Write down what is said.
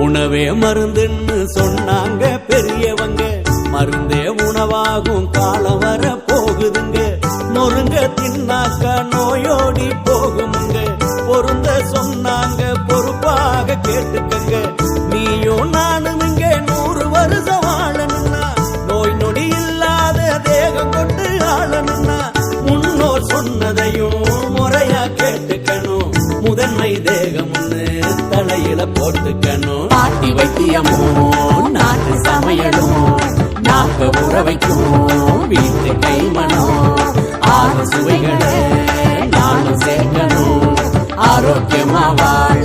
உணவே மருந்துன்னு சொன்னாங்க பெரியவங்க, மருந்தே உணவாகும் காலம் வர போகுதுங்க. நொறுங்க தின்னாக்க நோயோடி போகுமுங்க, பொருந்த சொன்னாங்க பொறுப்பாக கேட்டுக்கங்க. நீயும் நானும் இங்க 100 வருஷம் வாழணும்னா, நோய் நொடி இல்லாத தேகம் கொண்டு ஆளணும்னா, முன்னோர் சொன்னதையும் முறையா கேட்டுக்கணும். முதன்மை தேகம் தலையில போட்டுக்கணும். பாட்டி வைத்தியமும் நாட்டு சமையலும் நாக்க உற வைக்கும் வீட்டு கைமணம். 6 சுவைகளை நானும் சேர்க்கணும், ஆரோக்கியமா வாழ